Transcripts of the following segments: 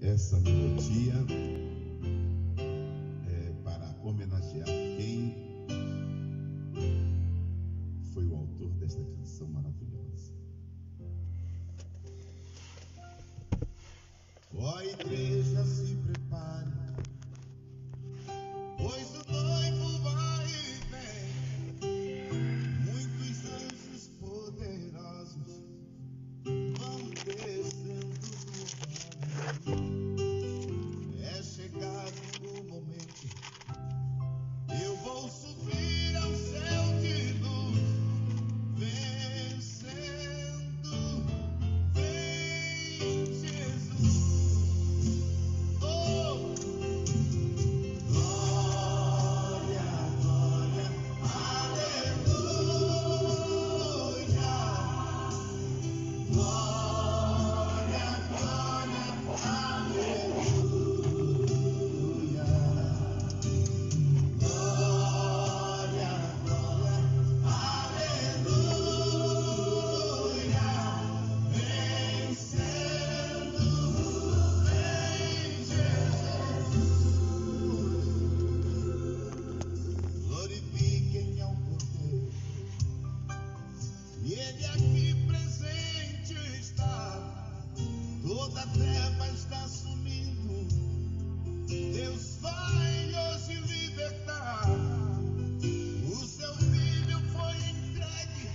Essa melodia é para homenagear quem foi o autor desta canção maravilhosa. Ó igreja, se prepare, pois o noivo vai e vem. Muitos anjos poderosos vão descendo do vale. É chegado o momento, eu vou subir ao céu de luz, vencendo. Vem Jesus, oh, glória, glória, aleluia, glória, glória, aleluia, glória, glória, aleluia, vencendo, vem Jesus. Glorifiquem ao Cordeiro, e Ele aqui presente está. Toda treva está sumindo, Deus vai hoje libertar. O seu filho foi entregue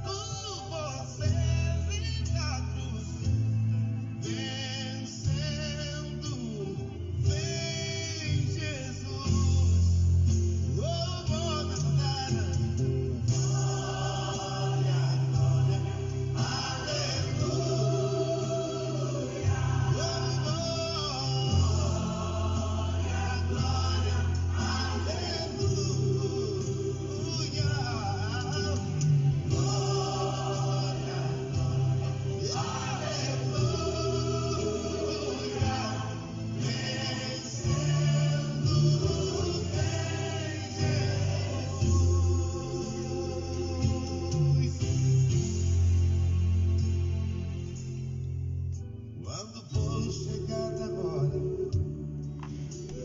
por você na cruz, vencendo. Vem Jesus, oh, glória, glória, aleluia, oh, glória, quando for chegada a hora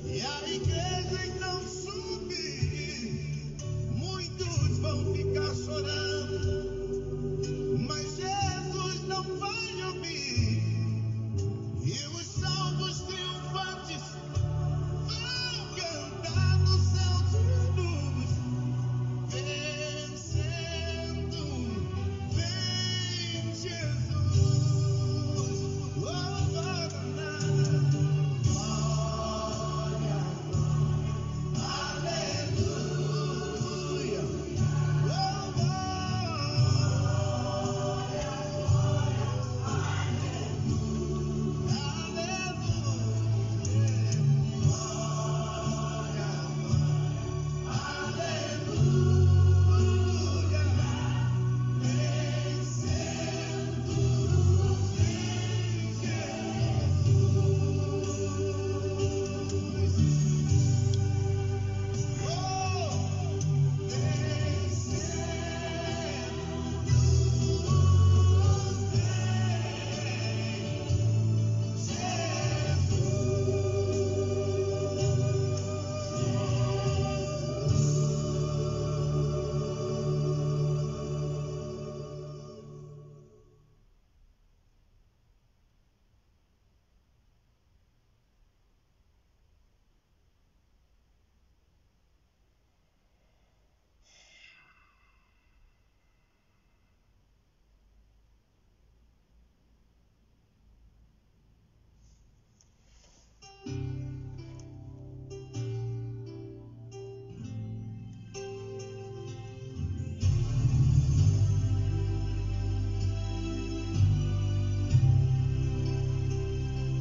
e a igreja então subir, muitos vão ficar chorando, mas Jesus não vai ouvir. E os salvos triunfantes vão cantar no céu de luz, vencendo. Vem Jesus, oh, glória, aleluia, oh,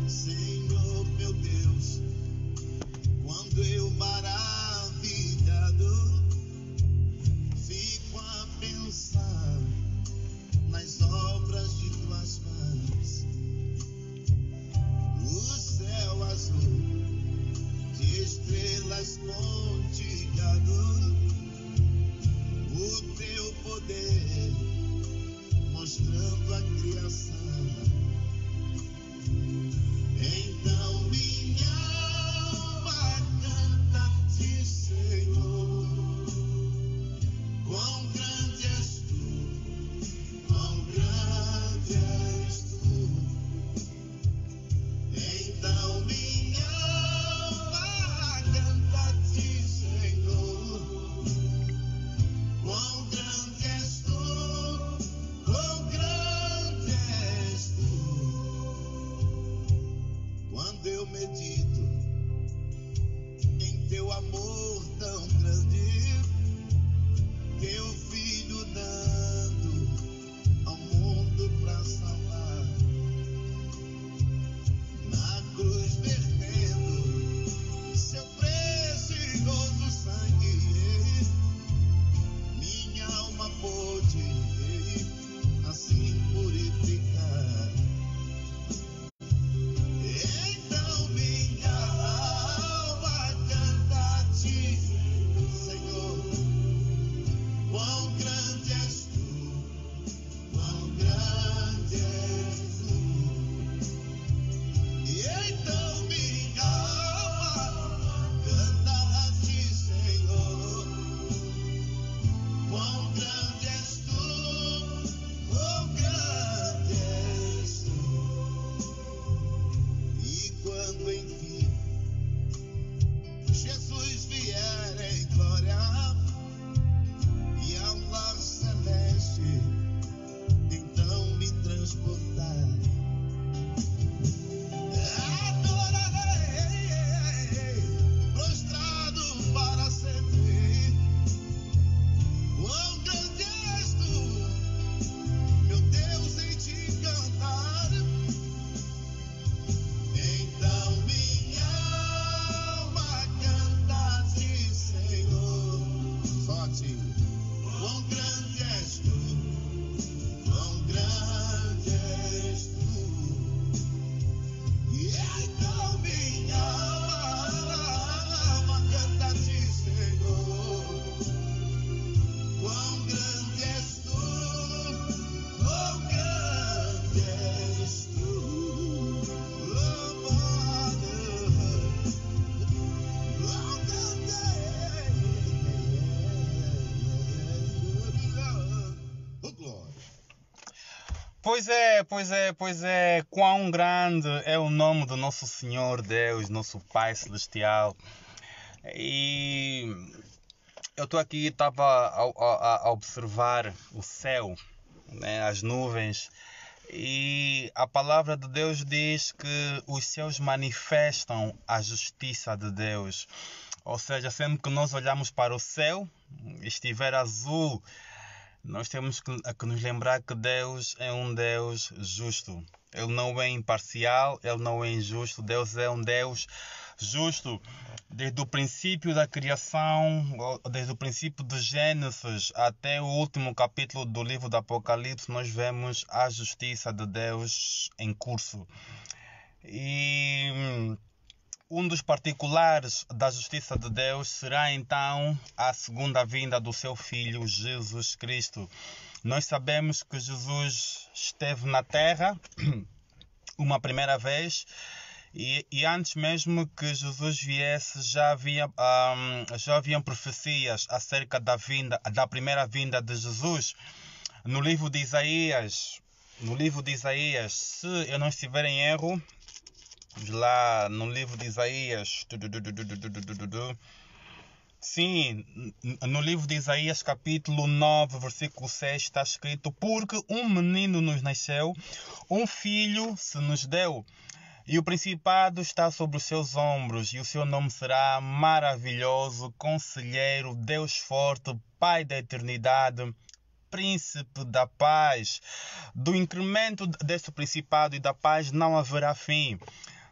Senhor meu Deus, quando eu maravilhado fico a pensar nas obras de tuas mãos, o céu azul de estrelas pontilhado, o teu poder mostrando a criação. Então Pois é, quão grande é o nome do nosso Senhor Deus, nosso Pai Celestial. E eu estou aqui, estava a observar o céu, né, as nuvens, e a palavra de Deus diz que os céus manifestam a justiça de Deus. Ou seja, sempre que nós olhamos para o céu, estiver azul, nós temos que nos lembrar que Deus é um Deus justo. Ele não é imparcial, Ele não é injusto. Deus é um Deus justo. Desde o princípio da criação, desde o princípio de Gênesis até o último capítulo do livro do Apocalipse, nós vemos a justiça de Deus em curso. E um dos particulares da justiça de Deus será então a segunda vinda do seu Filho Jesus Cristo. Nós sabemos que Jesus esteve na terra uma primeira vez e antes mesmo que Jesus viesse já haviam profecias acerca da primeira vinda de Jesus. No livro de Isaías, se eu não estiver em erro, lá no livro de Isaías, sim, no livro de Isaías capítulo 9, versículo 6 está escrito: porque um menino nos nasceu, um filho se nos deu, e o principado está sobre os seus ombros, e o seu nome será Maravilhoso, Conselheiro, Deus Forte, Pai da Eternidade, Príncipe da Paz. Do incremento deste principado e da paz não haverá fim,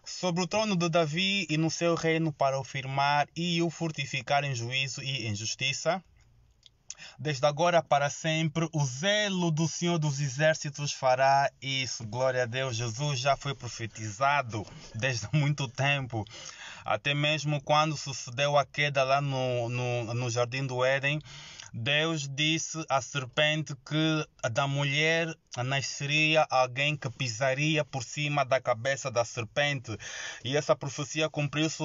sobre o trono de Davi e no seu reino, para o firmar e o fortificar em juízo e em justiça, desde agora para sempre. O zelo do Senhor dos Exércitos fará isso. Glória a Deus. Jesus já foi profetizado desde muito tempo. Até mesmo quando sucedeu a queda lá no Jardim do Éden, Deus disse à serpente que da mulher nasceria alguém que pisaria por cima da cabeça da serpente. E essa profecia cumpriu-se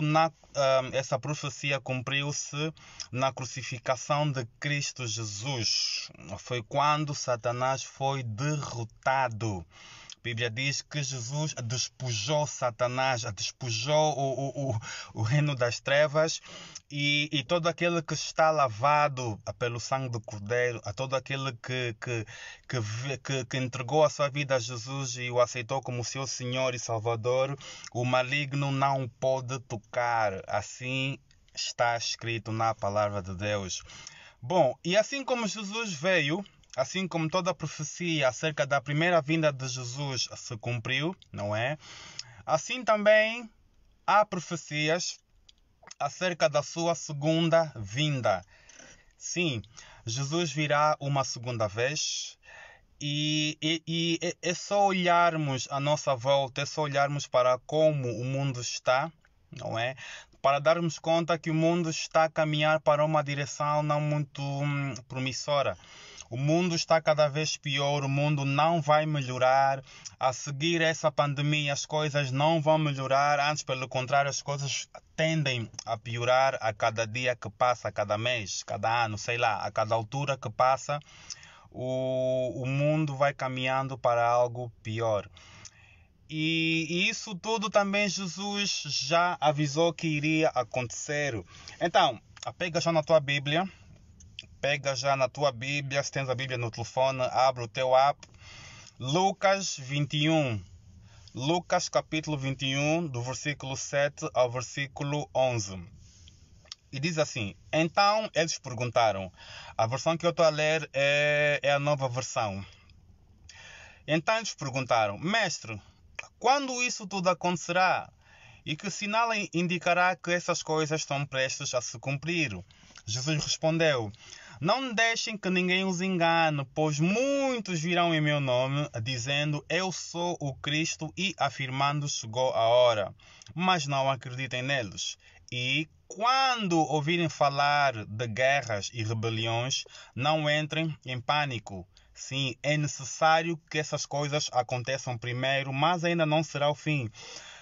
na crucificação de Cristo Jesus. Foi quando Satanás foi derrotado. A Bíblia diz que Jesus despojou Satanás, despojou o reino das trevas, e todo aquele que está lavado pelo sangue do Cordeiro, a todo aquele que entregou a sua vida a Jesus e o aceitou como seu Senhor e Salvador, o maligno não o pode tocar. Assim está escrito na palavra de Deus. Bom, e assim como Jesus veio, assim como toda a profecia acerca da primeira vinda de Jesus se cumpriu, não é? Assim também há profecias acerca da sua segunda vinda. Sim, Jesus virá uma segunda vez, e é só olharmos à nossa volta, é só olharmos para como o mundo está, não é? Para darmos conta que o mundo está a caminhar para uma direção não muito promissora. O mundo está cada vez pior, o mundo não vai melhorar. A seguir essa pandemia as coisas não vão melhorar, antes pelo contrário as coisas tendem a piorar a cada dia que passa, a cada mês, cada ano, sei lá, a cada altura que passa, o mundo vai caminhando para algo pior. E isso tudo também Jesus já avisou que iria acontecer. Então, pega já na tua Bíblia, se tens a Bíblia no telefone, abre o teu app, Lucas 21, Lucas capítulo 21, do versículo 7 ao versículo 11. E diz assim: então eles perguntaram, a versão que eu estou a ler é a nova versão. Então eles perguntaram: mestre, quando isso tudo acontecerá? E que sinal indicará que essas coisas estão prestes a se cumprir? Jesus respondeu: não deixem que ninguém os engane, pois muitos virão em meu nome, dizendo eu sou o Cristo, e afirmando chegou a hora. Mas não acreditem neles. E quando ouvirem falar de guerras e rebeliões, não entrem em pânico. Sim, é necessário que essas coisas aconteçam primeiro, mas ainda não será o fim.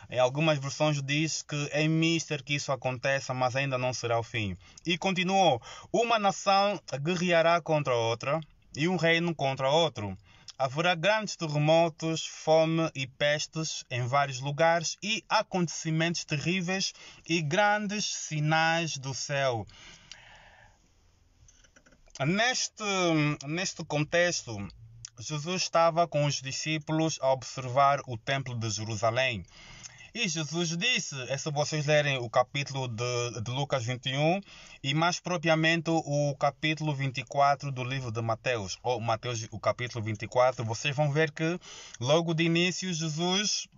Em algumas versões diz que é mister que isso aconteça, mas ainda não será o fim. E continuou: uma nação guerreará contra outra, e um reino contra outro. haverá grandes terremotos, fome e pestes em vários lugares e acontecimentos terríveis e grandes sinais do céu. Neste contexto, Jesus estava com os discípulos a observar o templo de Jerusalém. E Jesus disse, é se vocês lerem o capítulo de Lucas 21 e mais propriamente o capítulo 24 do livro de Mateus, ou Mateus o capítulo 24, vocês vão ver que logo de início Jesus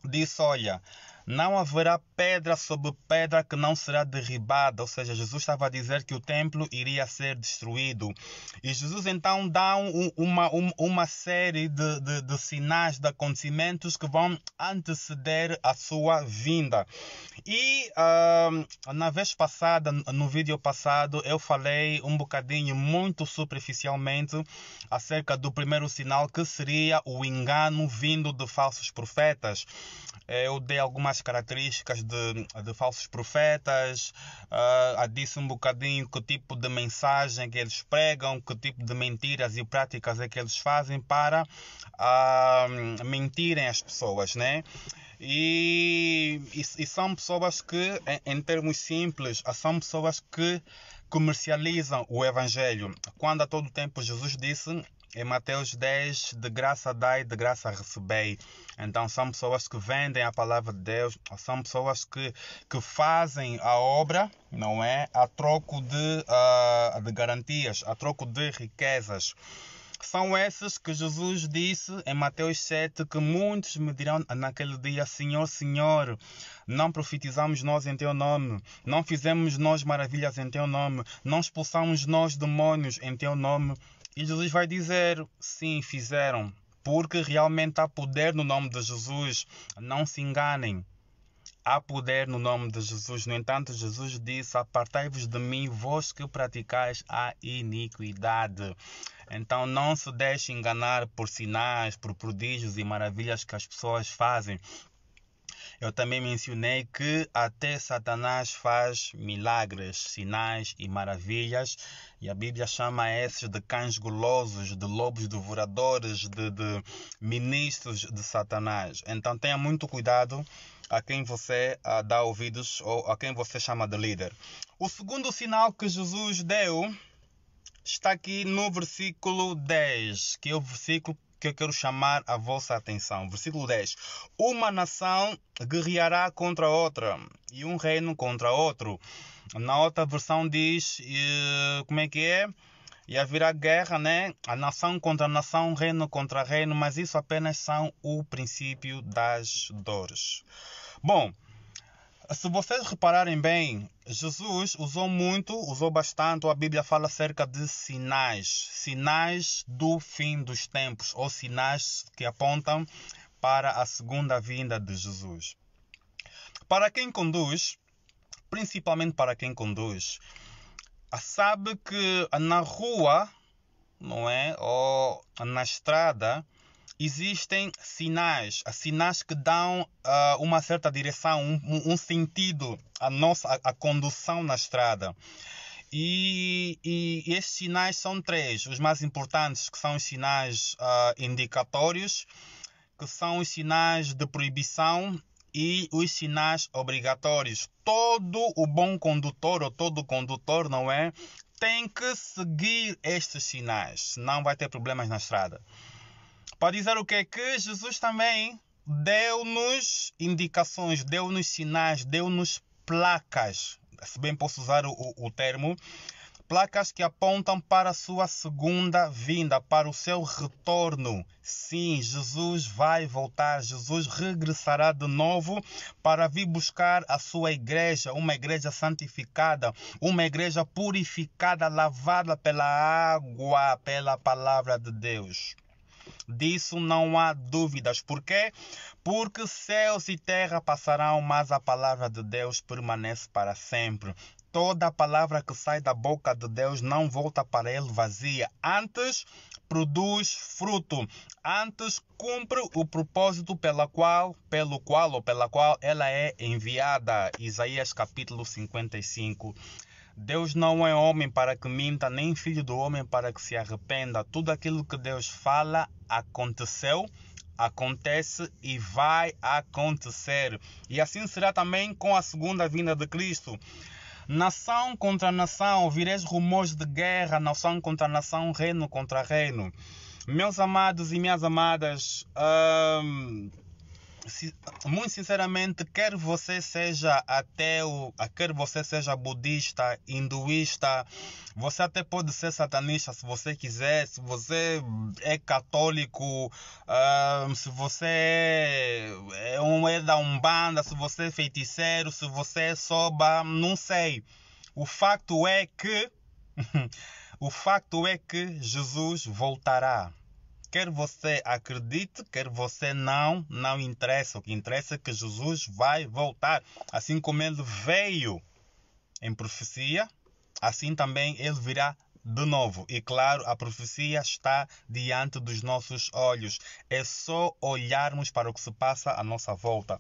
disse, olha, não haverá pedra sobre pedra que não será derribada. Ou seja, Jesus estava a dizer que o templo iria ser destruído. E Jesus então dá uma série de sinais, de acontecimentos que vão anteceder a sua vinda. E na vez passada, no vídeo passado, eu falei um bocadinho, muito superficialmente, acerca do primeiro sinal, que seria o engano vindo de falsos profetas. Eu dei algumas características de falsos profetas, disse um bocadinho que tipo de mensagem que eles pregam, que tipo de mentiras e práticas é que eles fazem para mentirem as pessoas, né? E são pessoas que, em termos simples, são pessoas que comercializam o Evangelho. Quando a todo tempo Jesus disse em Mateus 10, de graça dai, de graça recebei. Então são pessoas que vendem a palavra de Deus, são pessoas que fazem a obra, não é? A troco de garantias, a troco de riquezas. São esses que Jesus disse em Mateus 7 que muitos me dirão naquele dia, Senhor, Senhor, não profetizamos nós em Teu nome, não fizemos nós maravilhas em Teu nome, não expulsamos nós demônios em Teu nome. E Jesus vai dizer, sim, fizeram, porque realmente há poder no nome de Jesus, não se enganem. Há poder no nome de Jesus. No entanto, Jesus disse, apartai-vos de mim, vós que praticais a iniquidade. Então não se deixe enganar por sinais, por prodígios e maravilhas que as pessoas fazem. Eu também mencionei que até Satanás faz milagres, sinais e maravilhas, e a Bíblia chama esses de cães gulosos, de lobos devoradores, de ministros de Satanás. Então tenha muito cuidado a quem você dá ouvidos ou a quem você chama de líder. O segundo sinal que Jesus deu está aqui no versículo 10, que é o versículo que eu quero chamar a vossa atenção. Versículo 10. Uma nação guerreará contra outra e um reino contra outro. Na outra versão diz, como é que é? E haverá guerra, né? A nação contra nação, reino contra reino, mas isso apenas são o princípio das dores. Bom, se vocês repararem bem, Jesus usou bastante, a Bíblia fala acerca de sinais do fim dos tempos, ou sinais que apontam para a segunda vinda de Jesus. Para quem conduz, principalmente para quem conduz, sabe que na rua, não é, ou na estrada, existem sinais que dão uma certa direção, um sentido à condução na estrada. E esses sinais são três. Os mais importantes, que são os sinais indicatórios, que são os sinais de proibição e os sinais obrigatórios. Todo o bom condutor, ou todo condutor, não é, tem que seguir estes sinais, senão vai ter problemas na estrada. Para dizer o que é que Jesus também deu-nos indicações, deu-nos sinais, deu-nos placas, se bem posso usar o termo, placas que apontam para a sua segunda vinda, para o seu retorno. Sim, Jesus vai voltar, Jesus regressará de novo para vir buscar a sua igreja, uma igreja santificada, uma igreja purificada, lavada pela água, pela palavra de Deus. Disso não há dúvidas. Por quê? Porque céus e terra passarão, mas a palavra de Deus permanece para sempre. Toda a palavra que sai da boca de Deus não volta para ele vazia. Antes produz fruto. Antes cumpre o propósito pelo qual ela é enviada. Isaías capítulo 55. Deus não é homem para que minta, nem filho do homem para que se arrependa. Tudo aquilo que Deus fala aconteceu, acontece e vai acontecer. E assim será também com a segunda vinda de Cristo. Nação contra nação, ouvireis rumores de guerra, nação contra nação, reino contra reino. Meus amados e minhas amadas, muito sinceramente, quer você seja ateu, quer você seja budista, hinduísta, você até pode ser satanista se você quiser, se você é católico, se você é da Umbanda, se você é feiticeiro, se você é soba, não sei. O facto é que o facto é que Jesus voltará. Quer você acredite, quer você não interessa. O que interessa é que Jesus vai voltar. Assim como ele veio em profecia, assim também ele virá de novo. E claro, a profecia está diante dos nossos olhos. É só olharmos para o que se passa à nossa volta.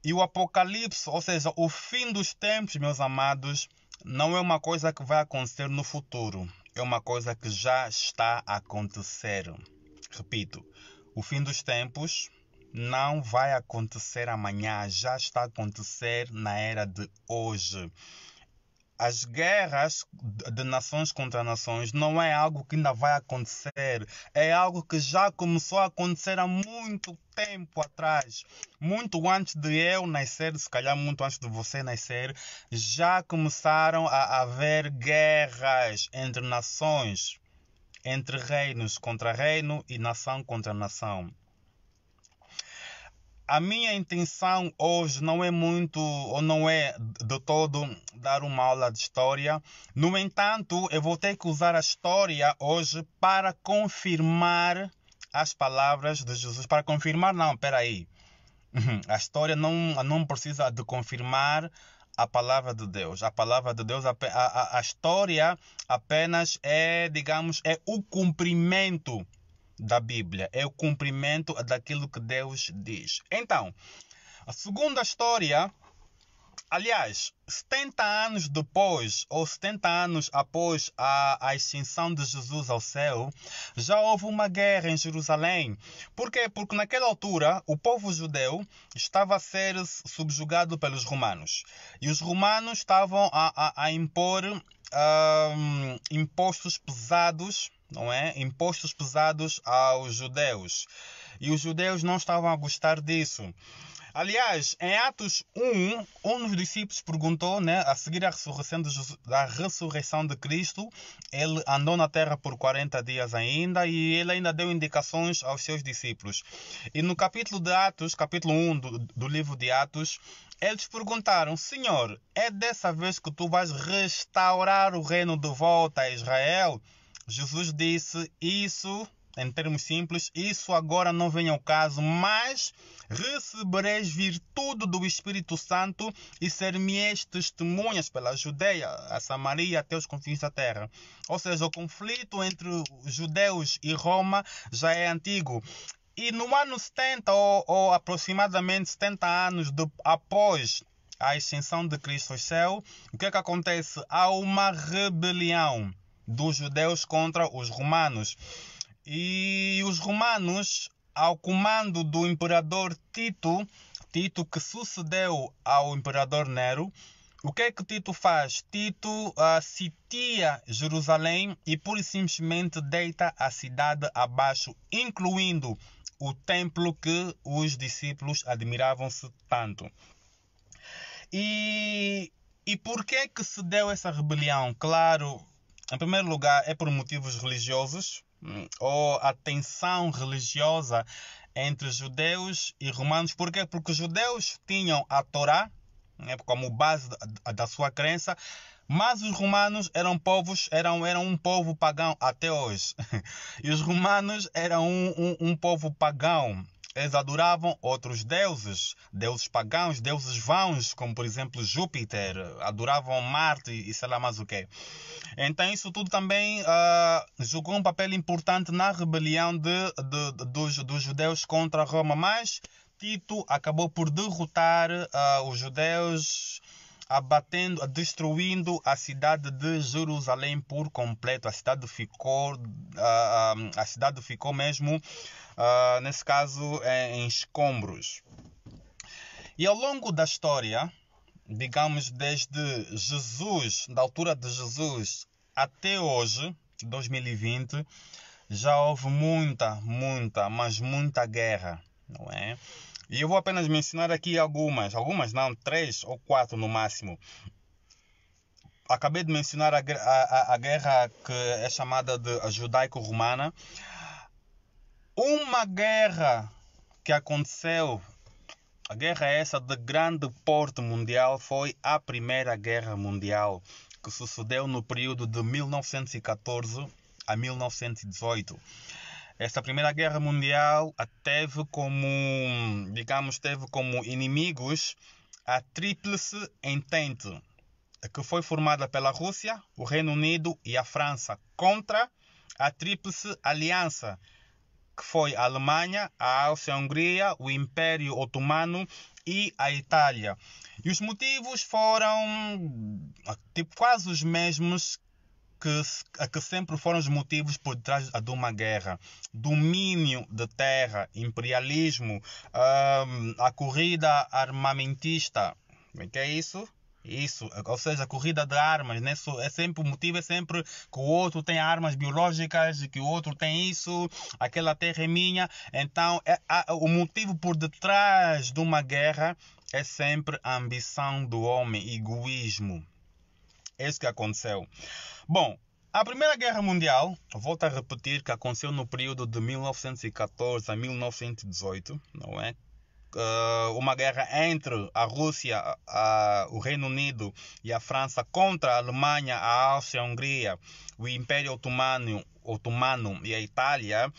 E o Apocalipse, ou seja, o fim dos tempos, meus amados, não é uma coisa que vai acontecer no futuro. É uma coisa que já está a acontecer. Repito, o fim dos tempos não vai acontecer amanhã, já está a acontecer na era de hoje. As guerras de nações contra nações não é algo que ainda vai acontecer, é algo que já começou a acontecer há muito tempo atrás. Muito antes de eu nascer, se calhar muito antes de você nascer, já começaram a haver guerras entre nações, entre reinos contra reino e nação contra nação. A minha intenção hoje não é muito, ou não é de todo, dar uma aula de história. No entanto, eu vou ter que usar a história hoje para confirmar as palavras de Jesus. Para confirmar, não, peraí. A história não precisa de confirmar a palavra de Deus. A palavra de Deus, a história apenas é, digamos, é o cumprimento da Bíblia, é o cumprimento daquilo que Deus diz. Então, a segunda história, aliás, 70 anos depois, ou 70 anos após a ascensão de Jesus ao céu, já houve uma guerra em Jerusalém. Por quê? Porque naquela altura o povo judeu estava a ser subjugado pelos romanos. E os romanos estavam a impor impostos pesados, não é? Impostos pesados aos judeus. E os judeus não estavam a gostar disso. Aliás, em Atos 1, um dos discípulos perguntou, né, a seguir a ressurreição de Cristo, ele andou na terra por 40 dias ainda e ele ainda deu indicações aos seus discípulos. E no capítulo de Atos, capítulo 1 do livro de Atos, eles perguntaram: Senhor, é dessa vez que tu vais restaurar o reino de volta a Israel? Jesus disse: isso, em termos simples, isso agora não vem ao caso, mas recebereis virtude do Espírito Santo e ser-me-eis testemunhas pela Judeia, a Samaria, até os confins da terra. Ou seja, o conflito entre os judeus e Roma já é antigo. E no ano 70, ou aproximadamente 70 anos após a ascensão de Cristo ao céu, o que é que acontece? Há uma rebelião dos judeus contra os romanos. E os romanos, ao comando do imperador Tito que sucedeu ao imperador Nero, o que é que Tito faz? Tito sitia Jerusalém e pura e simplesmente deita a cidade abaixo, incluindo o templo que os discípulos admiravam-se tanto. E por que é que se deu essa rebelião? Claro, em primeiro lugar, é por motivos religiosos, ou a tensão religiosa entre judeus e romanos. Por quê? Porque os judeus tinham a Torá, né, como base da sua crença, mas os romanos eram um povo pagão até hoje. E os romanos eram um povo pagão. Eles adoravam outros deuses pagãos, deuses vãos, como por exemplo Júpiter, adoravam Marte e sei lá mais o quê. Então isso tudo também jogou um papel importante na rebelião dos judeus contra Roma, mas Tito acabou por derrotar os judeus destruindo a cidade de Jerusalém por completo. A cidade ficou mesmo, nesse caso, em escombros. E ao longo da história, digamos desde Jesus, da altura de Jesus até hoje, 2020, já houve muita, mas muita guerra, não é? E eu vou apenas mencionar aqui algumas não, 3 ou 4 no máximo. Acabei de mencionar a guerra que é chamada de judaico-romana. Uma guerra que aconteceu, a guerra essa de grande porte mundial, foi a Primeira Guerra Mundial, que sucedeu no período de 1914 a 1918. Esta Primeira Guerra Mundial teve como inimigos a Tríplice Entente, que foi formada pela Rússia, o Reino Unido e a França, contra a Tríplice Aliança, que foi a Alemanha, a Áustria-Hungria, o Império Otomano e a Itália. E os motivos foram quase os mesmos que sempre foram os motivos por trás de uma guerra: domínio de terra, imperialismo, a corrida armamentista. O que é isso? Isso, ou seja, a corrida de armas, né? O motivo é sempre que o outro tem armas biológicas, que o outro tem isso, aquela terra é minha. Então, o motivo por detrás de uma guerra é sempre a ambição do homem, egoísmo. É isso que aconteceu. Bom, a Primeira Guerra Mundial, volto a repetir, que aconteceu no período de 1914 a 1918, não é? Uma guerra entre a Rússia, o Reino Unido e a França contra a Alemanha, a Áustria-Hungria, o Império Otomano e a Itália.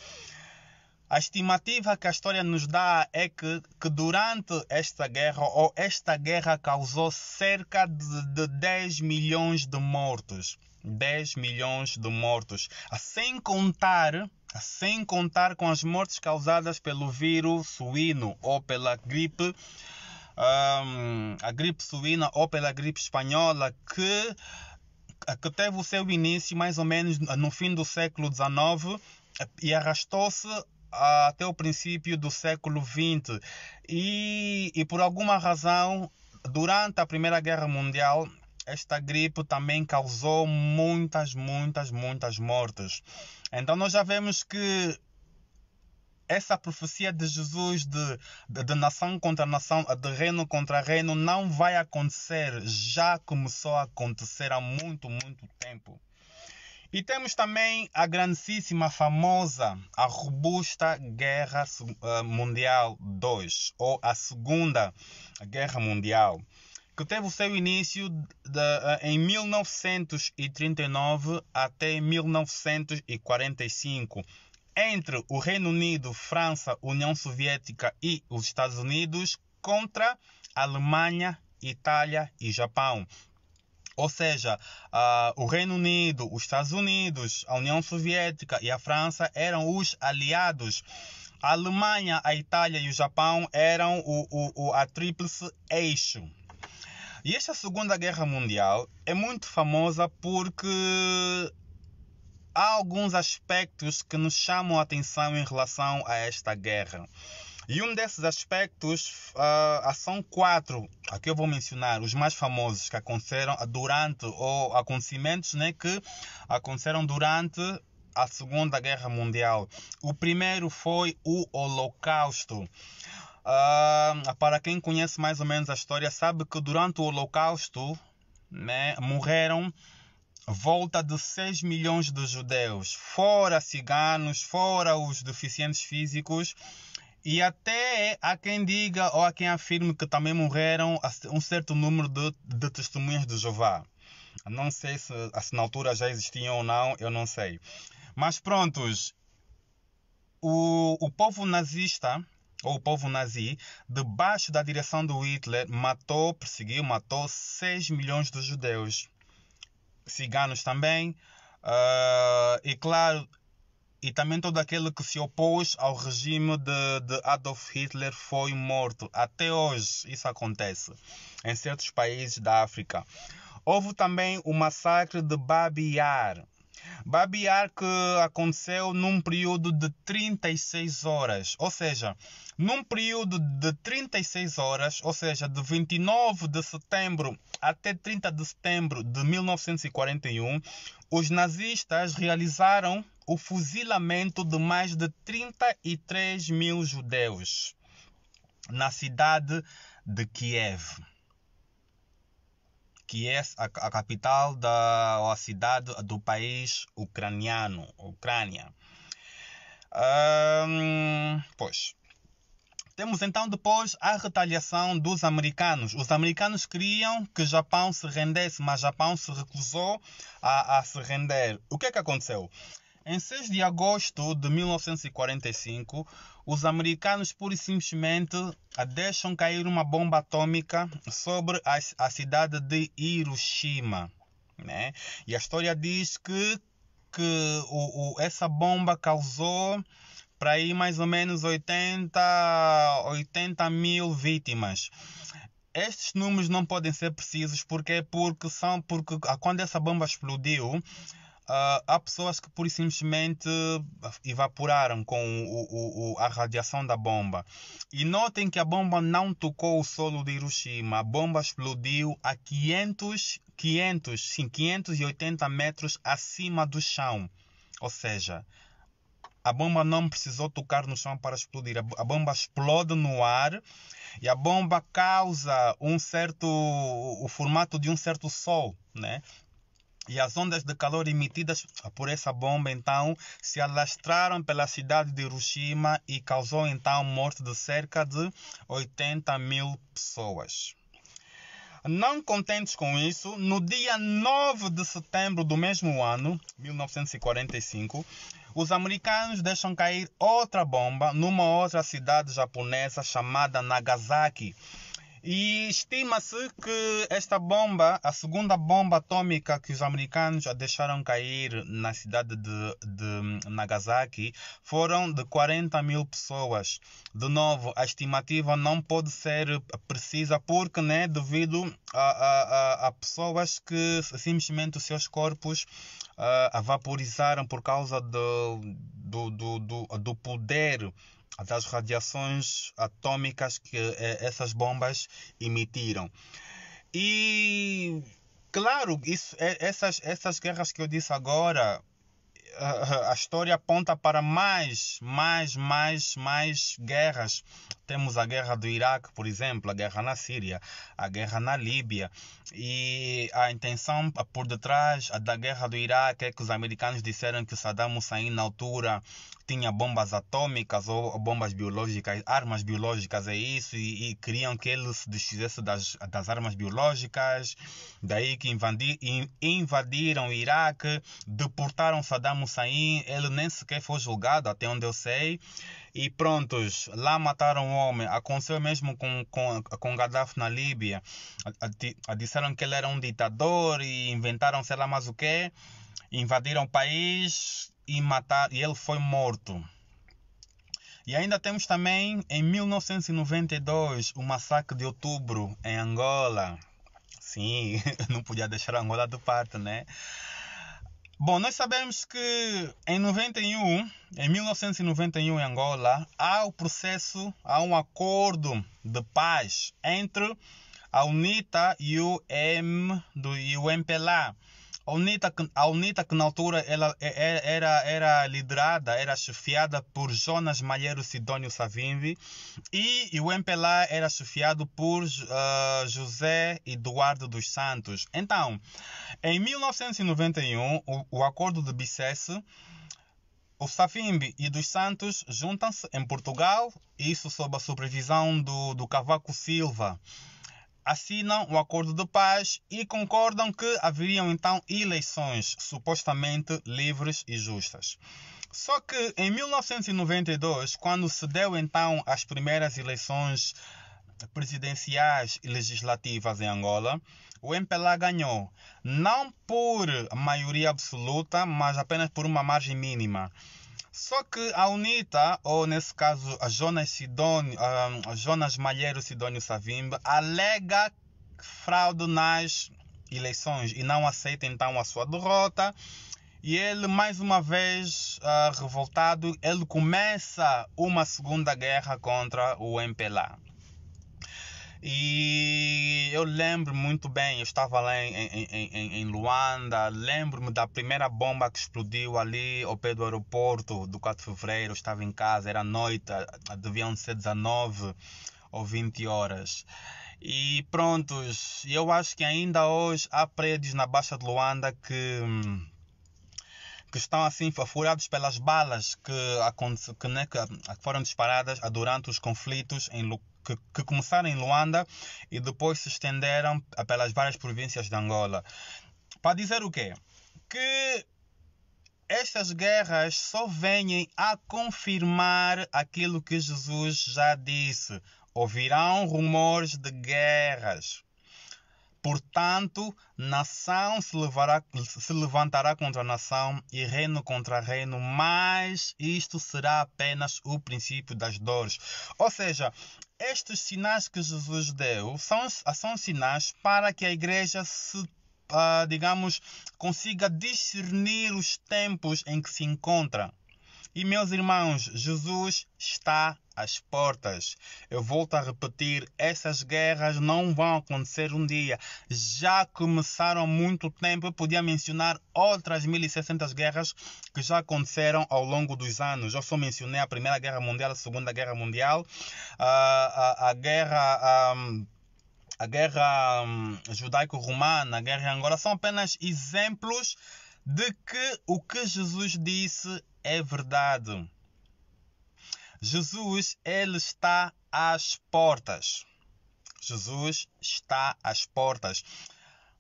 A estimativa que a história nos dá é que durante esta guerra causou cerca de 10 milhões de mortos. 10 milhões de mortos. Sem contar com as mortes causadas pelo vírus suíno ou pela gripe, a gripe suína ou pela gripe espanhola, que teve o seu início mais ou menos no fim do século XIX e arrastou-se até o princípio do século XX. E por alguma razão, durante a Primeira Guerra Mundial, esta gripe também causou muitas mortes. Então nós já vemos que essa profecia de Jesus de nação contra nação, de reino contra reino, não vai acontecer. Já começou a acontecer há muito tempo. E temos também a grandíssima, famosa, a robusta Guerra Mundial II, ou a Segunda Guerra Mundial, que teve o seu início em 1939 até 1945, entre o Reino Unido, França, União Soviética e os Estados Unidos contra a Alemanha, Itália e Japão. Ou seja, o Reino Unido, os Estados Unidos, a União Soviética e a França eram os aliados. A Alemanha, a Itália e o Japão eram a tríplice eixo. E esta Segunda Guerra Mundial é muito famosa porque há alguns aspectos que nos chamam a atenção em relação a esta guerra. E um desses aspectos são 4, aqui eu vou mencionar os mais famosos que aconteceram acontecimentos, né, que aconteceram durante a Segunda Guerra Mundial. O primeiro foi o Holocausto. Para quem conhece mais ou menos a história, sabe que durante o Holocausto, né, morreram volta de 6 milhões de judeus, fora ciganos, fora os deficientes físicos, e até há quem diga ou há quem afirme que também morreram um certo número de testemunhas de Jeová. Não sei se na altura já existiam ou não, eu não sei. Mas prontos, o povo nazista, ou o povo nazi, debaixo da direção do Hitler, perseguiu 6 milhões de judeus. Ciganos também. E claro, e também todo aquele que se opôs ao regime de Adolf Hitler foi morto. Até hoje isso acontece em certos países da África. Houve também o massacre de Babi Yar. Babi Yar que aconteceu num período de 36 horas, ou seja, num período de 36 horas, ou seja, de 29 de setembro até 30 de setembro de 1941, os nazistas realizaram o fuzilamento de mais de 33 mil judeus na cidade de Kiev, que é a capital a cidade do país ucraniano, Ucrânia. Pois. Temos então depois a retaliação dos americanos. Os americanos queriam que o Japão se rendesse, mas o Japão se recusou a se render. O que é que aconteceu? Em 6 de agosto de 1945, os americanos pura e simplesmente deixam cair uma bomba atômica sobre a cidade de Hiroshima, né? E a história diz que essa bomba causou para aí mais ou menos 80 mil vítimas. Estes números não podem ser precisos porque quando essa bomba explodiu, há pessoas que pura e simplesmente evaporaram com a radiação da bomba. E notem que a bomba não tocou o solo de Hiroshima. A bomba explodiu a 580 metros acima do chão. Ou seja, a bomba não precisou tocar no chão para explodir. A bomba explode no ar e a bomba causa o formato de um certo sol, né? E as ondas de calor emitidas por essa bomba, então, se alastraram pela cidade de Hiroshima e causou, então, morte de cerca de 80 mil pessoas. Não contentes com isso, no dia 9 de setembro do mesmo ano, 1945, os americanos deixam cair outra bomba numa outra cidade japonesa chamada Nagasaki. E estima-se que esta bomba, a segunda bomba atômica que os americanos deixaram cair na cidade de Nagasaki, foram de 40 mil pessoas. De novo, a estimativa não pode ser precisa porque, né, devido a pessoas que simplesmente os seus corpos vaporizaram por causa do poder das radiações atômicas que essas bombas emitiram. E, claro, essas guerras que eu disse agora, a história aponta para mais guerras. Temos a guerra do Iraque, por exemplo, a guerra na Síria, a guerra na Líbia. E a intenção por detrás da guerra do Iraque é que os americanos disseram que Saddam Hussein na altura tinha bombas atômicas ou bombas biológicas, armas biológicas, é isso, e queriam que ele se desfizesse das armas biológicas. Daí que invadiram o Iraque, deportaram Saddam Hussein, ele nem sequer foi julgado, até onde eu sei. E prontos, lá mataram o homem. Aconteceu mesmo com Gaddafi na Líbia. Disseram que ele era um ditador e inventaram sei lá mais o que. Invadiram o país e ele foi morto. E ainda temos também em 1992 o massacre de Outubro em Angola. Sim, não podia deixar a Angola de parte, né? Bom, nós sabemos que em 1991 em Angola, há um acordo de paz entre a UNITA e o MPLA. A UNITA que na altura ela era liderada, era chefiada por Jonas Malheiro Sidónio Savimbi, e o MPLA era chefiado por José Eduardo dos Santos. Então, em 1991, o acordo de Bicesse, o Savimbi e dos Santos juntam-se em Portugal, isso sob a supervisão do Cavaco Silva. Assinam o acordo de paz e concordam que haveriam então eleições supostamente livres e justas. Só que em 1992, quando se deu então as primeiras eleições presidenciais e legislativas em Angola, o MPLA ganhou, não por maioria absoluta, mas apenas por uma margem mínima. Só que a UNITA, ou nesse caso a Jonas Malheiro Sidónio Savimbi, alega fraude nas eleições e não aceita então a sua derrota. E ele, mais uma vez revoltado, ele começa uma segunda guerra contra o MPLA. E eu lembro muito bem, eu estava lá em Luanda, lembro-me da primeira bomba que explodiu ali ao pé do aeroporto do 4 de fevereiro. Eu estava em casa, era noite, deviam ser 19 ou 20 horas. E prontos, eu acho que ainda hoje há prédios na Baixa de Luanda que estão assim furados pelas balas que foram disparadas durante os conflitos que começaram em Luanda e depois se estenderam pelas várias províncias de Angola. Para dizer o quê? Que estas guerras só vêm a confirmar aquilo que Jesus já disse. Ouvirão rumores de guerras. Portanto, nação se levantará contra nação e reino contra reino, mas isto será apenas o princípio das dores. Ou seja, estes sinais que Jesus deu são sinais para que a igreja consiga discernir os tempos em que se encontra. E meus irmãos, Jesus está às portas. Eu volto a repetir, essas guerras não vão acontecer um dia. Já começaram há muito tempo. Eu podia mencionar outras 1600 guerras que já aconteceram ao longo dos anos. Eu só mencionei a Primeira Guerra Mundial, a Segunda Guerra Mundial, a guerra judaico-romana, a guerra em Angola. São apenas exemplos de que o que Jesus disse é verdade. Jesus, ele está às portas. Jesus está às portas.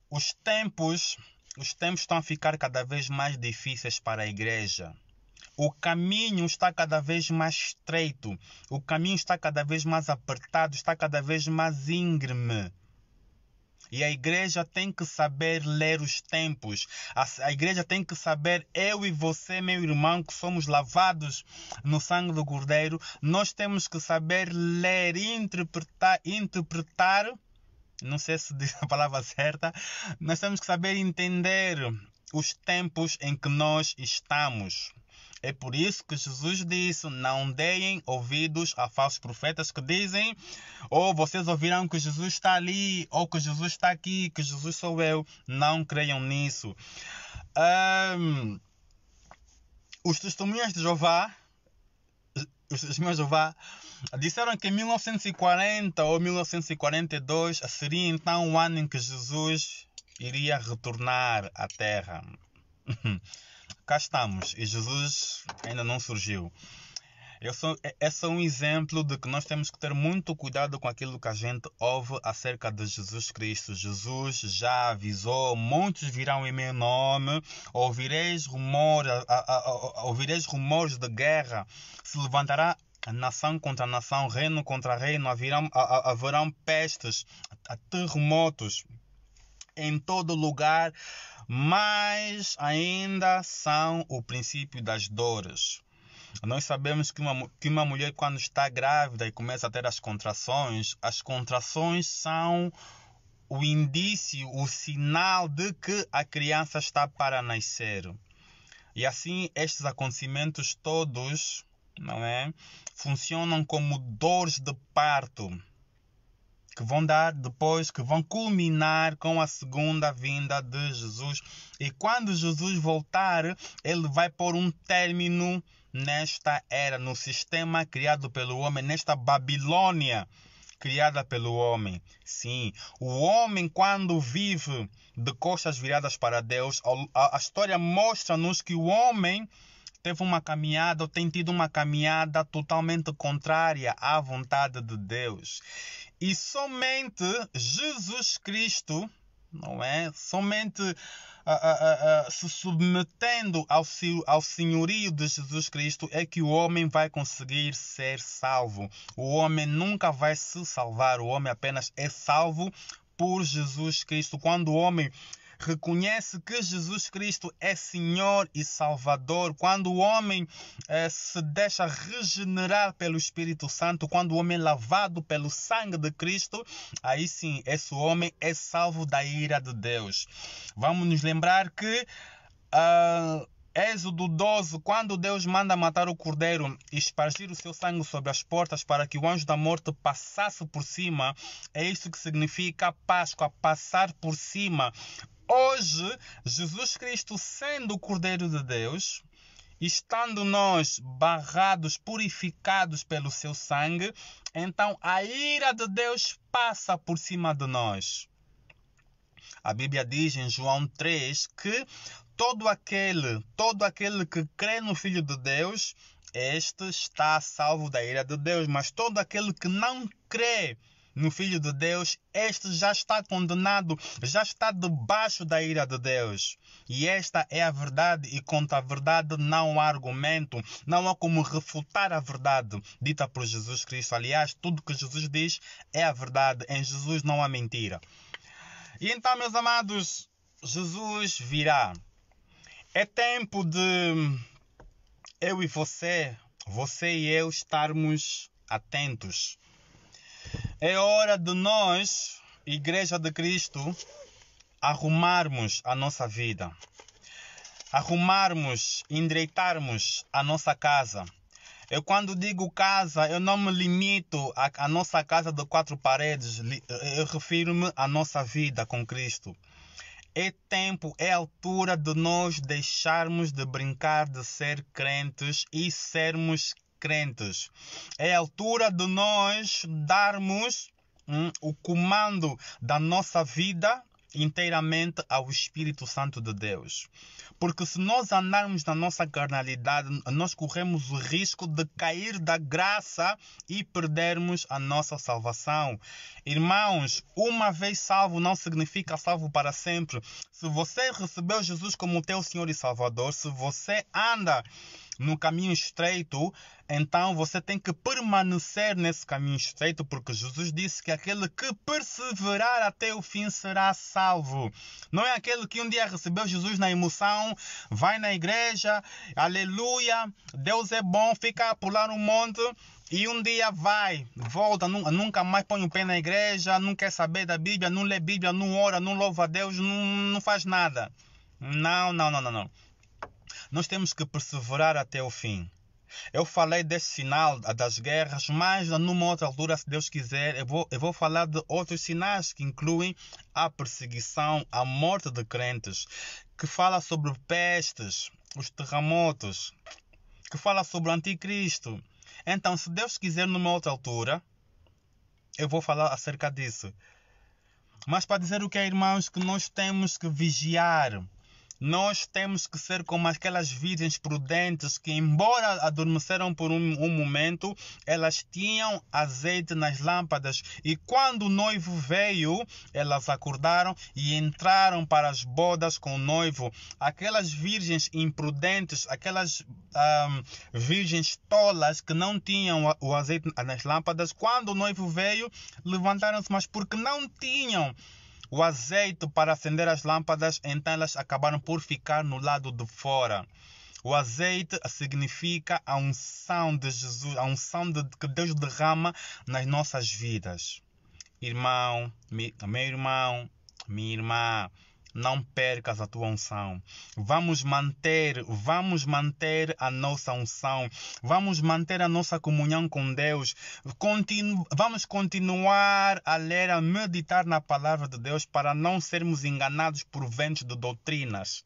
Os tempos estão a ficar cada vez mais difíceis para a igreja. O caminho está cada vez mais estreito. O caminho está cada vez mais apertado, está cada vez mais íngreme. E a igreja tem que saber ler os tempos. A igreja tem que saber, eu e você, meu irmão, que somos lavados no sangue do Cordeiro, nós temos que saber ler, interpretar, não sei se diz a palavra certa, nós temos que saber entender os tempos em que nós estamos. É por isso que Jesus disse, não deem ouvidos a falsos profetas que dizem, ou vocês ouvirão que Jesus está ali, ou que Jesus está aqui, que Jesus sou eu. Não creiam nisso. Os testemunhas de Jeová, disseram que em 1940 ou 1942 seria então o ano em que Jesus iria retornar à Terra. Cá estamos e Jesus ainda não surgiu. Esse é um exemplo de que nós temos que ter muito cuidado com aquilo que a gente ouve acerca de Jesus Cristo. Jesus já avisou, muitos virão em meu nome, ouvireis rumores de guerra, se levantará nação contra nação, reino contra reino, haverão pestes, terremotos em todo lugar, mas ainda são o princípio das dores. Nós sabemos que uma mulher, quando está grávida e começa a ter as contrações são o indício, o sinal de que a criança está para nascer. E assim, estes acontecimentos todos, não é, funcionam como dores de parto, que vão culminar com a segunda vinda de Jesus. E quando Jesus voltar, ele vai pôr um término nesta era, no sistema criado pelo homem, nesta Babilônia criada pelo homem. Sim, o homem, quando vive de costas viradas para Deus, a história mostra-nos que o homem tem tido uma caminhada totalmente contrária à vontade de Deus. E somente Jesus Cristo, não é? Somente se submetendo ao senhorio de Jesus Cristo é que o homem vai conseguir ser salvo. O homem nunca vai se salvar, o homem apenas é salvo por Jesus Cristo. Quando o homem reconhece que Jesus Cristo é Senhor e Salvador, quando o homem se deixa regenerar pelo Espírito Santo, quando o homem é lavado pelo sangue de Cristo, aí sim, esse homem é salvo da ira de Deus. Vamos nos lembrar que Êxodo 12, quando Deus manda matar o cordeiro e espargir o seu sangue sobre as portas para que o anjo da morte passasse por cima, é isso que significa Páscoa, passar por cima. Hoje, Jesus Cristo sendo o Cordeiro de Deus, estando nós barrados, purificados pelo seu sangue, então a ira de Deus passa por cima de nós. A Bíblia diz em João 3 que todo aquele que crê no Filho de Deus, este está salvo da ira de Deus. Mas todo aquele que não crê no Filho de Deus, este já está condenado, já está debaixo da ira de Deus. E esta é a verdade, e contra a verdade não há argumento, não há como refutar a verdade dita por Jesus Cristo. Aliás, tudo que Jesus diz é a verdade, em Jesus não há mentira. E então, meus amados, Jesus virá. É tempo de eu e você e eu estarmos atentos. É hora de nós, Igreja de Cristo, arrumarmos a nossa vida. Arrumarmos, endireitarmos a nossa casa. Eu quando digo casa, eu não me limito à nossa casa de 4 paredes. Eu refiro-me à nossa vida com Cristo. É tempo, é altura de nós deixarmos de brincar de ser crentes e sermos crentes. É altura de nós darmos o comando da nossa vida inteiramente ao Espírito Santo de Deus. Porque se nós andarmos na nossa carnalidade, nós corremos o risco de cair da graça e perdermos a nossa salvação. Irmãos, uma vez salvo não significa salvo para sempre. Se você recebeu Jesus como teu Senhor e Salvador, se você anda no caminho estreito, então você tem que permanecer nesse caminho estreito, porque Jesus disse que aquele que perseverar até o fim será salvo. Não é aquele que um dia recebeu Jesus na emoção, vai na igreja, aleluia, Deus é bom, fica a pular no monte e um dia vai, volta, nunca mais põe o pé na igreja, não quer saber da Bíblia, não lê Bíblia, não ora, não louva a Deus, não faz nada. Não. Nós temos que perseverar até o fim. Eu falei desse sinal das guerras, mas numa outra altura, se Deus quiser, eu vou falar de outros sinais que incluem a perseguição, a morte de crentes, que fala sobre pestes, os terremotos, que fala sobre o anticristo. Então, se Deus quiser, numa outra altura, eu vou falar acerca disso. Mas para dizer o que é, irmãos, que nós temos que vigiar. Nós temos que ser como aquelas virgens prudentes que, embora adormeceram por um momento, elas tinham azeite nas lâmpadas. E quando o noivo veio, elas acordaram e entraram para as bodas com o noivo. Aquelas virgens imprudentes, aquelas virgens tolas que não tinham o azeite nas lâmpadas, quando o noivo veio, levantaram-se, mas porque não tinham o azeite para acender as lâmpadas, então elas acabaram por ficar no lado de fora. O azeite significa a unção de Jesus, a unção que Deus derrama nas nossas vidas. Irmão, meu irmão, minha irmã, não percas a tua unção. Vamos manter a nossa unção. Vamos manter a nossa comunhão com Deus. Vamos continuar a ler, a meditar na palavra de Deus para não sermos enganados por ventos de doutrinas.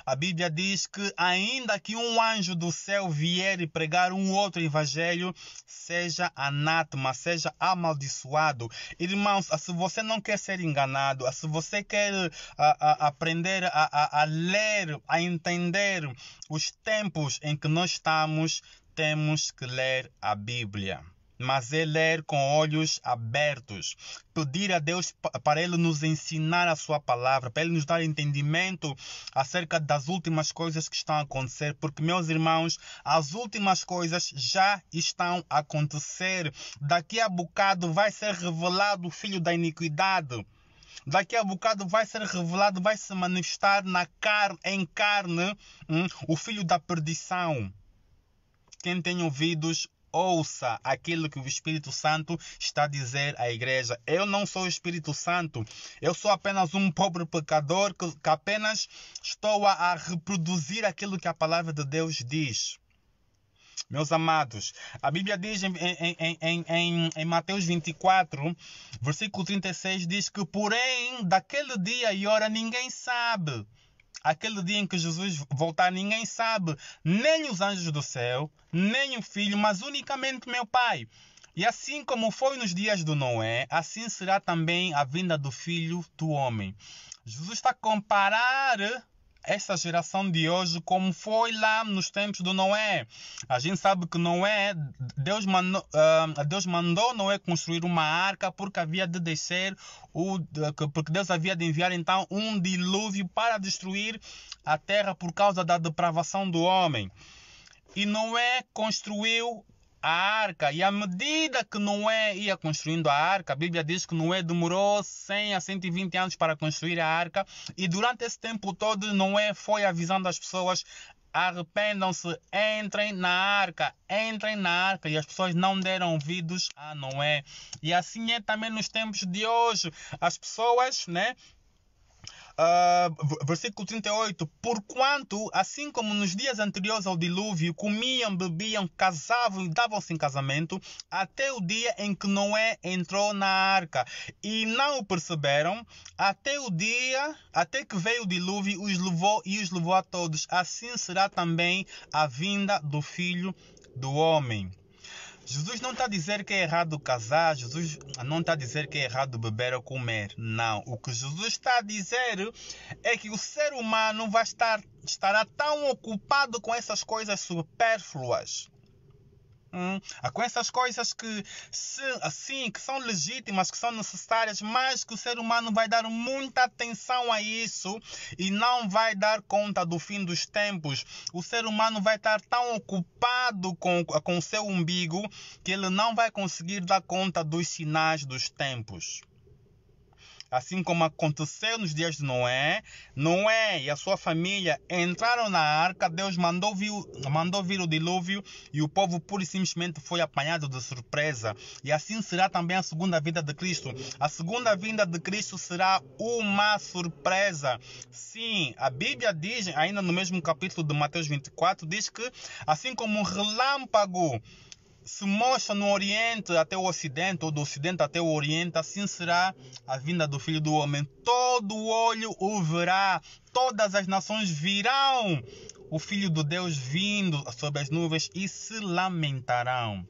A Bíblia diz que ainda que um anjo do céu vier e pregar um outro evangelho, seja anátema, seja amaldiçoado. Irmãos, se você não quer ser enganado, se você quer aprender a ler, a entender os tempos em que nós estamos, temos que ler a Bíblia. Mas é ler com olhos abertos, pedir a Deus para Ele nos ensinar a sua palavra, para Ele nos dar entendimento acerca das últimas coisas que estão a acontecer, porque, meus irmãos, as últimas coisas já estão a acontecer. Daqui a bocado vai ser revelado o filho da iniquidade. Daqui a bocado vai ser revelado, vai se manifestar em carne, o filho da perdição. Quem tem ouvidos, ouça aquilo que o Espírito Santo está a dizer à igreja. Eu não sou o Espírito Santo. Eu sou apenas um pobre pecador que apenas estou a reproduzir aquilo que a palavra de Deus diz. Meus amados, a Bíblia diz em Mateus 24, versículo 36, diz que, porém, daquele dia e hora ninguém sabe. Aquele dia em que Jesus voltar, ninguém sabe, nem os anjos do céu, nem o Filho, mas unicamente meu Pai. E assim como foi nos dias do Noé, assim será também a vinda do Filho do Homem. Jesus está a comparar essa geração de hoje como foi lá nos tempos do Noé. A gente sabe que Noé, Deus mandou Noé construir uma arca porque havia de descer, porque Deus havia de enviar então um dilúvio para destruir a terra por causa da depravação do homem. E Noé construiu a arca, e à medida que Noé ia construindo a arca, a Bíblia diz que Noé demorou 100 a 120 anos para construir a arca, e durante esse tempo todo Noé foi avisando as pessoas: arrependam-se, entrem na arca, e as pessoas não deram ouvidos a Noé. E assim é também nos tempos de hoje. As pessoas, versículo 38, porquanto, assim como nos dias anteriores ao dilúvio, comiam, bebiam, casavam e davam-se em casamento, até o dia em que Noé entrou na arca, e não o perceberam, até que veio o dilúvio os levou a todos. Assim será também a vinda do Filho do Homem. Jesus não está a dizer que é errado casar, Jesus não está a dizer que é errado beber ou comer. Não. O que Jesus está a dizer é que o ser humano estará tão ocupado com essas coisas supérfluas. Com essas coisas que são legítimas, que são necessárias, mas que o ser humano vai dar muita atenção a isso e não vai dar conta do fim dos tempos. O ser humano vai estar tão ocupado com o seu umbigo que ele não vai conseguir dar conta dos sinais dos tempos. Assim como aconteceu nos dias de Noé, Noé e a sua família entraram na arca, Deus mandou vir o dilúvio e o povo pura e simplesmente foi apanhado de surpresa. E assim será também a segunda vinda de Cristo. A segunda vinda de Cristo será uma surpresa. Sim, a Bíblia diz, ainda no mesmo capítulo de Mateus 24, diz que assim como um relâmpago se mostra no Oriente até o Ocidente, ou do Ocidente até o Oriente, assim será a vinda do Filho do Homem. Todo olho o verá, todas as nações virão o Filho de Deus vindo sobre as nuvens e se lamentarão.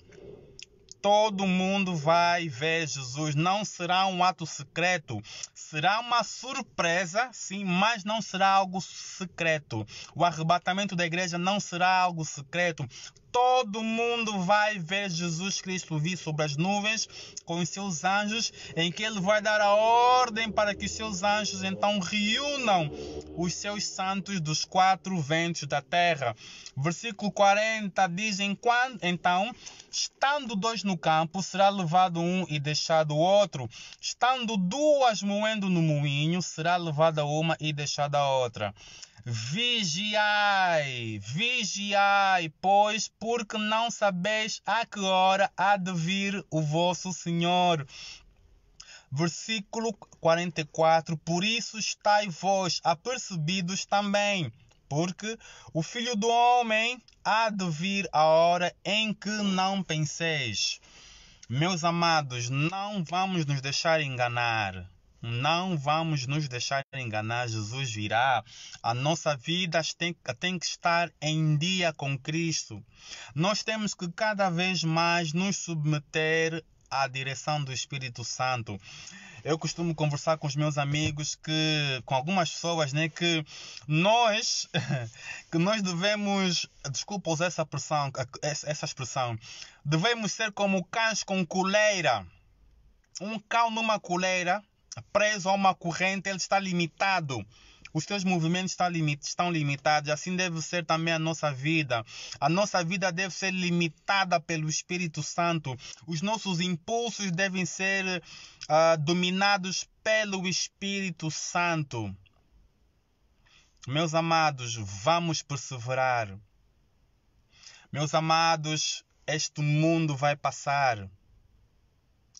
Todo mundo vai ver Jesus. Não será um ato secreto. Será uma surpresa, sim, mas não será algo secreto. O arrebatamento da igreja não será algo secreto. Todo mundo vai ver Jesus Cristo vir sobre as nuvens com os seus anjos, em que ele vai dar a ordem para que os seus anjos então reúnam os seus santos dos 4 ventos da terra. Versículo 40 diz: então, estando 2 no campo, será levado um e deixado o outro. Estando 2 moendo no moinho, será levada uma e deixada a outra. Vigiai, pois, porque não sabeis a que hora há de vir o vosso Senhor. Versículo 44, por isso estai vós apercebidos também, porque o Filho do Homem há de vir a hora em que não penseis. Meus amados, não vamos nos deixar enganar. Não vamos nos deixar enganar. Jesus virá. A nossa vida tem que estar em dia com Cristo. Nós temos que cada vez mais nos submeter à direção do Espírito Santo. Eu costumo conversar com os meus amigos, com algumas pessoas, que nós devemos, desculpa usar essa expressão, devemos ser como cães com coleira. Um cão numa coleira, preso a uma corrente, ele está limitado. Os seus movimentos estão limitados. Assim deve ser também a nossa vida. A nossa vida deve ser limitada pelo Espírito Santo. Os nossos impulsos devem ser dominados pelo Espírito Santo. Meus amados, vamos perseverar. Meus amados, este mundo vai passar.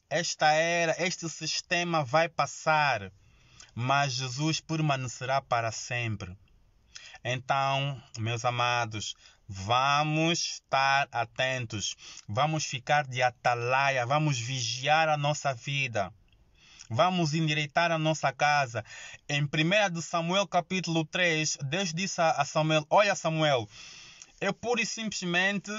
Esta era, este sistema vai passar, mas Jesus permanecerá para sempre. Então, meus amados, vamos estar atentos, vamos ficar de atalaia, vamos vigiar a nossa vida, vamos endireitar a nossa casa. Em 1 de Samuel capítulo 3, Deus disse a Samuel: olha, Samuel, eu pura e simplesmente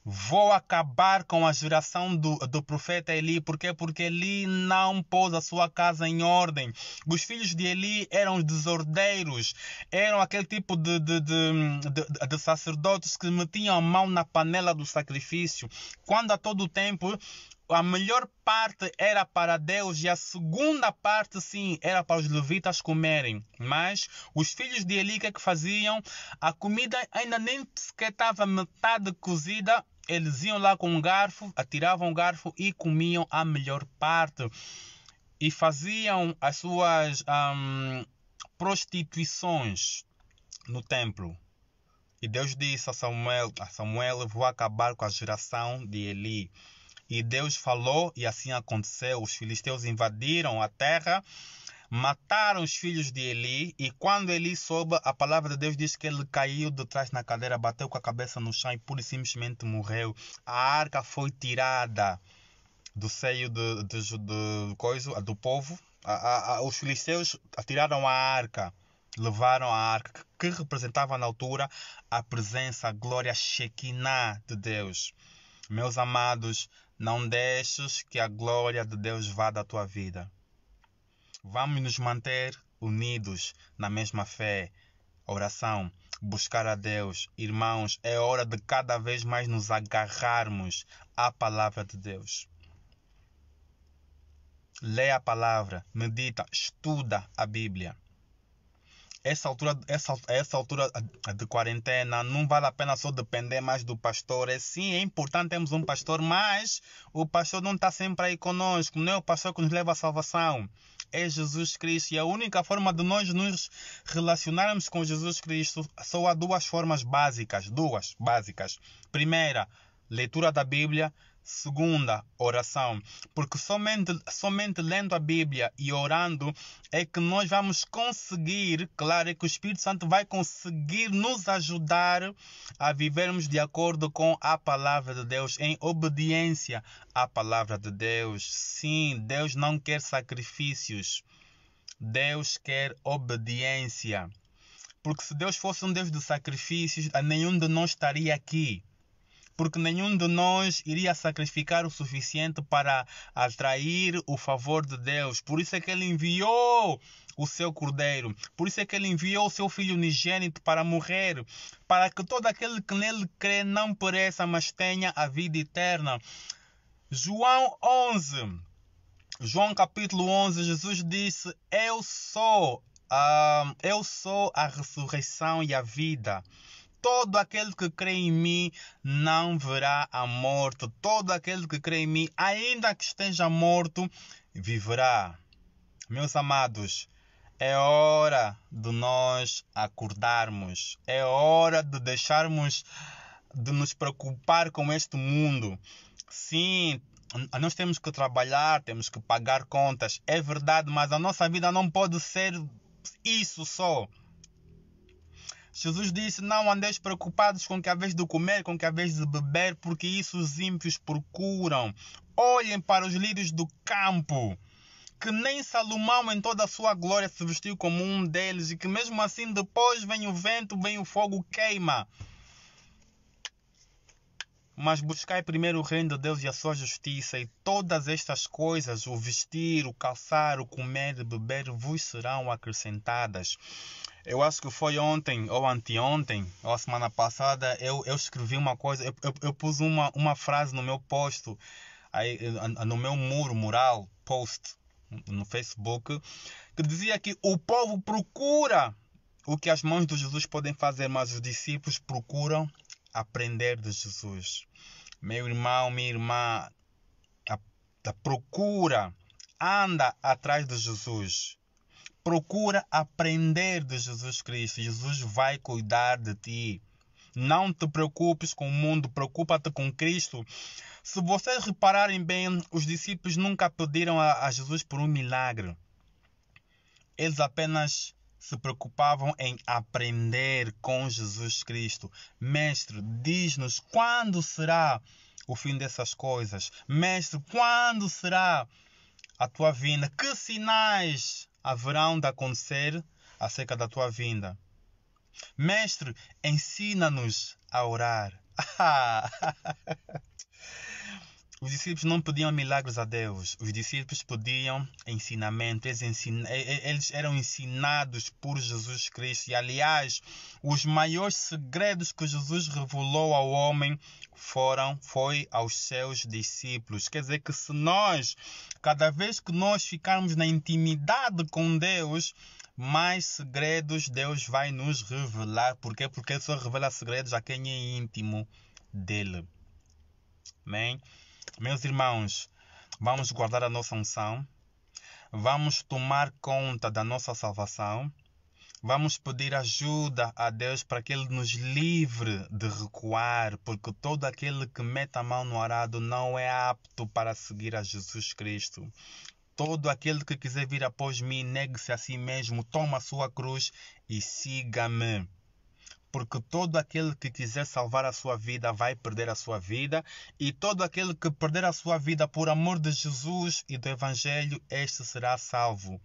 vou acabar com a geração do profeta Eli. Por quê? Porque Eli não pôs a sua casa em ordem. Os filhos de Eli eram desordeiros. Eram aquele tipo de sacerdotes que metiam a mão na panela do sacrifício. Quando a todo tempo a melhor parte era para Deus e a segunda parte, sim, era para os levitas comerem. Mas os filhos de Eli, o que é que faziam? A comida ainda nem sequer estava metade cozida. Eles iam lá com um garfo, atiravam o garfo e comiam a melhor parte. E faziam as suas prostituições no templo. E Deus disse a Samuel, eu vou acabar com a geração de Eli. E Deus falou e assim aconteceu. Os filisteus invadiram a terra, mataram os filhos de Eli. E quando Eli soube, a palavra de Deus diz que ele caiu de trás na cadeira, bateu com a cabeça no chão e pura e simplesmente morreu. A arca foi tirada do seio do povo. Os filisteus tiraram a arca, levaram a arca, que representava na altura a presença, a glória Shekinah de Deus. Meus amados, não deixes que a glória de Deus vá da tua vida. Vamos nos manter unidos na mesma fé, oração, buscar a Deus. Irmãos, é hora de cada vez mais nos agarrarmos à palavra de Deus. Lê a palavra, medita, estuda a Bíblia. Essa altura de quarentena não vale a pena só depender mais do pastor. Sim, é importante termos um pastor, mas o pastor não está sempre aí conosco. Não é o pastor que nos leva à salvação. É Jesus Cristo. E a única forma de nós nos relacionarmos com Jesus Cristo só há duas formas básicas. Primeira, leitura da Bíblia. Segunda, oração. Porque somente lendo a Bíblia e orando é que nós vamos conseguir, claro, é que o Espírito Santo vai conseguir nos ajudar a vivermos de acordo com a palavra de Deus, em obediência à palavra de Deus. Sim, Deus não quer sacrifícios. Deus quer obediência. Porque se Deus fosse um Deus de sacrifícios, nenhum de nós estaria aqui. Porque nenhum de nós iria sacrificar o suficiente para atrair o favor de Deus. Por isso é que Ele enviou o seu Cordeiro. Por isso é que Ele enviou o seu Filho unigênito para morrer. Para que todo aquele que nele crê não pereça, mas tenha a vida eterna. João capítulo 11, Jesus disse: Eu sou a ressurreição e a vida. Todo aquele que crê em mim não verá a morte. Todo aquele que crê em mim, ainda que esteja morto, viverá. Meus amados, é hora de nós acordarmos. É hora de deixarmos de nos preocupar com este mundo. Sim, nós temos que trabalhar, temos que pagar contas. É verdade, mas a nossa vida não pode ser isso só. Jesus disse: não andeis preocupados com o que é vez de comer, com o que é vez de beber, porque isso os ímpios procuram. Olhem para os lírios do campo, que nem Salomão em toda a sua glória se vestiu como um deles, e que mesmo assim depois vem o vento, vem o fogo, queima. Mas buscai primeiro o reino de Deus e a sua justiça, e todas estas coisas, o vestir, o calçar, o comer e beber, vos serão acrescentadas. Eu acho que foi ontem ou anteontem, ou a semana passada, eu escrevi uma coisa, eu pus uma frase no meu post, aí, no meu mural, post no Facebook, que dizia que o povo procura o que as mãos de Jesus podem fazer, mas os discípulos procuram aprender de Jesus. Meu irmão, minha irmã, procura anda atrás de Jesus. Procura aprender de Jesus Cristo. Jesus vai cuidar de ti. Não te preocupes com o mundo, preocupa-te com Cristo. Se vocês repararem bem, os discípulos nunca pediram a Jesus por um milagre. Eles apenas se preocupavam em aprender com Jesus Cristo. Mestre, diz-nos quando será o fim dessas coisas. Mestre, quando será a tua vinda? Que sinais haverão de acontecer acerca da tua vinda? Mestre, ensina-nos a orar. Os discípulos não pediam milagres a Deus. Os discípulos pediam ensinamento. Eles eram ensinados por Jesus Cristo. E, aliás, os maiores segredos que Jesus revelou ao homem foi aos seus discípulos. Quer dizer que se nós, cada vez que nós ficarmos na intimidade com Deus, mais segredos Deus vai nos revelar. Por quê? Porque Ele só revela segredos a quem é íntimo dele. Amém? Meus irmãos, vamos guardar a nossa unção. Vamos tomar conta da nossa salvação. Vamos pedir ajuda a Deus para que Ele nos livre de recuar, porque todo aquele que mete a mão no arado não é apto para seguir a Jesus Cristo. Todo aquele que quiser vir após mim, negue-se a si mesmo, toma a sua cruz e siga-me. Porque todo aquele que quiser salvar a sua vida vai perder a sua vida. E todo aquele que perder a sua vida por amor de Jesus e do Evangelho, este será salvo.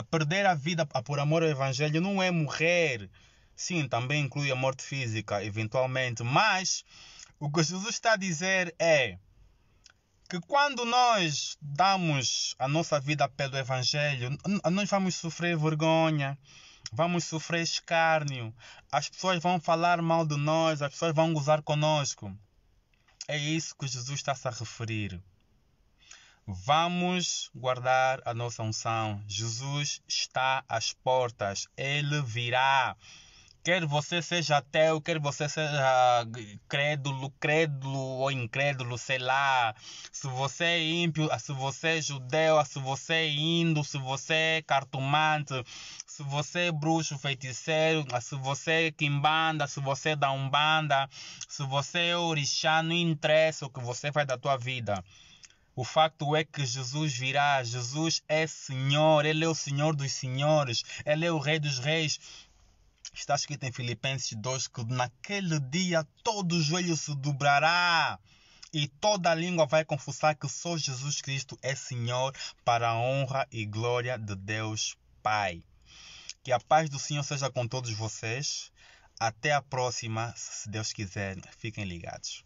Perder a vida por amor ao Evangelho não é morrer. Sim, também inclui a morte física, eventualmente. Mas o que Jesus está a dizer é que quando nós damos a nossa vida pelo Evangelho, nós vamos sofrer vergonha, vamos sofrer escárnio, as pessoas vão falar mal de nós, as pessoas vão gozar conosco. É isso que Jesus está a referir. Vamos guardar a nossa unção. Jesus está às portas, Ele virá. Quer você seja ateu, quer você seja crédulo ou incrédulo, sei lá. Se você é ímpio, se você é judeu, se você é hindu, se você é cartomante, se você é bruxo, feiticeiro, se você é quimbanda, se você é da umbanda, se você é orixá, não interessa o que você faz da tua vida. O facto é que Jesus virá. Jesus é Senhor, Ele é o Senhor dos senhores, Ele é o Rei dos reis. Está escrito em Filipenses 2 que naquele dia todo joelho se dobrará e toda língua vai confessar que só Jesus Cristo é Senhor, para a honra e glória de Deus Pai. Que a paz do Senhor seja com todos vocês. Até a próxima, se Deus quiser. Fiquem ligados.